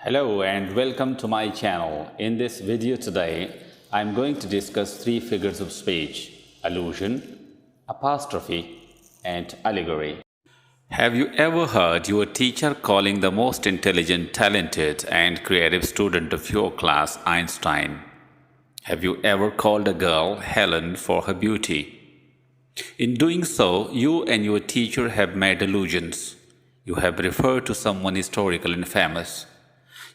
Hello and welcome to my channel. In this video today, I am going to discuss three figures of speech: allusion, apostrophe, and allegory. Have you ever heard your teacher calling the most intelligent, talented, and creative student of your class Einstein? Have you ever called a girl Helen for her beauty? In doing so, you and your teacher have made allusions. You have referred to someone historical and famous.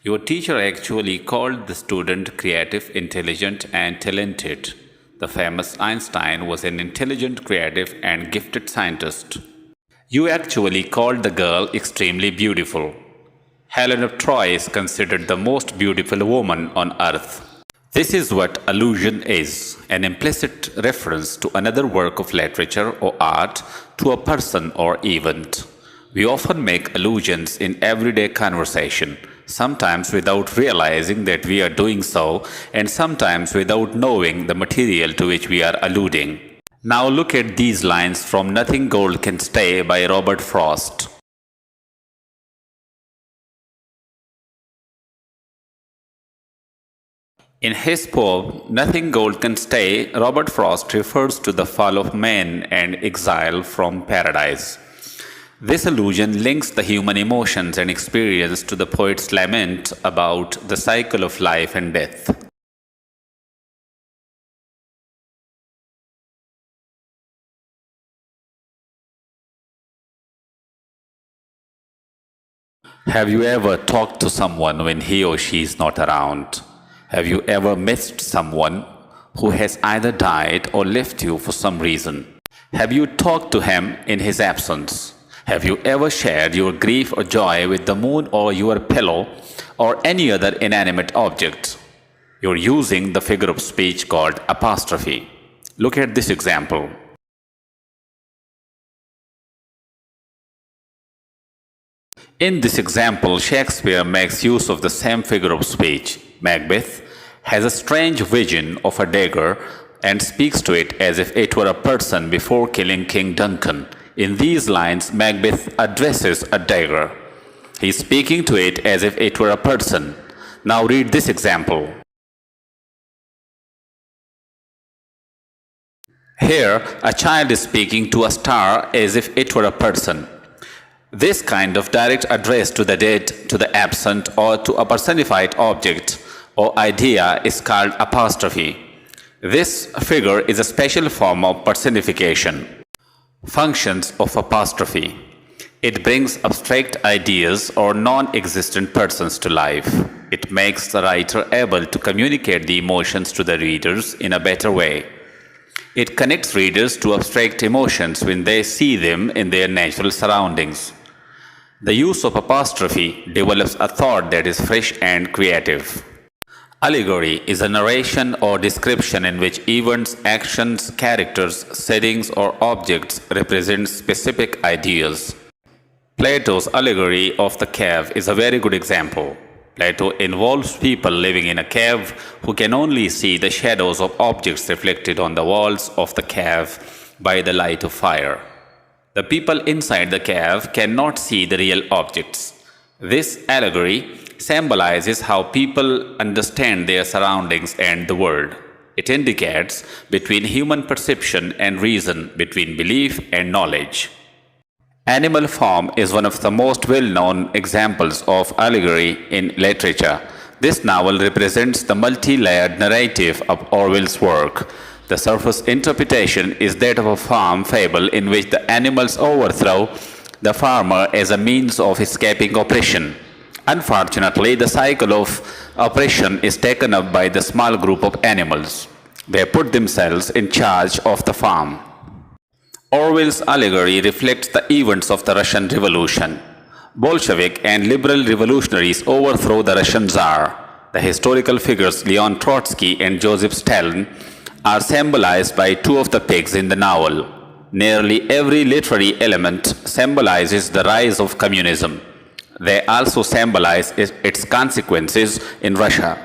Your teacher actually called the student creative, intelligent, and talented. The famous Einstein was an intelligent, creative, and gifted scientist. You actually called the girl extremely beautiful. Helen of Troy is considered the most beautiful woman on earth. This is what allusion is, an implicit reference to another work of literature or art, to a person or event. We often make allusions in everyday conversation, sometimes without realizing that we are doing so, and sometimes without knowing the material to which we are alluding. Now look at these lines from Nothing Gold Can Stay by Robert Frost. In his poem, Nothing Gold Can Stay, Robert Frost refers to the fall of man and exile from paradise. This allusion links the human emotions and experience to the poet's lament about the cycle of life and death. Have you ever talked to someone when he or she is not around? Have you ever missed someone who has either died or left you for some reason? Have you talked to him in his absence? Have you ever shared your grief or joy with the moon or your pillow or any other inanimate object? You're using the figure of speech called apostrophe. Look at this example. In this example, Shakespeare makes use of the same figure of speech. Macbeth has a strange vision of a dagger and speaks to it as if it were a person before killing King Duncan. In these lines, Macbeth addresses a dagger. He is speaking to it as if it were a person. Now read this example. Here, a child is speaking to a star as if it were a person. This kind of direct address to the dead, to the absent, or to a personified object or idea is called apostrophe. This figure is a special form of personification. Functions of apostrophe. It brings abstract ideas or non-existent persons to life. It makes the writer able to communicate the emotions to the readers in a better way. It connects readers to abstract emotions when they see them in their natural surroundings. The use of apostrophe develops a thought that is fresh and creative. Allegory is a narration or description in which events, actions, characters, settings, or objects represent specific ideas. Plato's allegory of the cave is a very good example. Plato involves people living in a cave who can only see the shadows of objects reflected on the walls of the cave by the light of fire. The people inside the cave cannot see the real objects. This allegory symbolizes how people understand their surroundings and the world. It indicates between human perception and reason, between belief and knowledge. Animal form is one of the most well-known examples of allegory in literature. This novel represents the multi-layered narrative of Orwell's work. The surface interpretation is that of a farm fable in which the animals overthrow the farmer as a means of escaping oppression. Unfortunately, the cycle of oppression is taken up by the small group of animals. They put themselves in charge of the farm. Orwell's allegory reflects the events of the Russian Revolution. Bolshevik and liberal revolutionaries overthrow the Russian Tsar. The historical figures Leon Trotsky and Joseph Stalin are symbolized by two of the pigs in the novel. Nearly every literary element symbolizes the rise of communism. They also symbolize its consequences in Russia.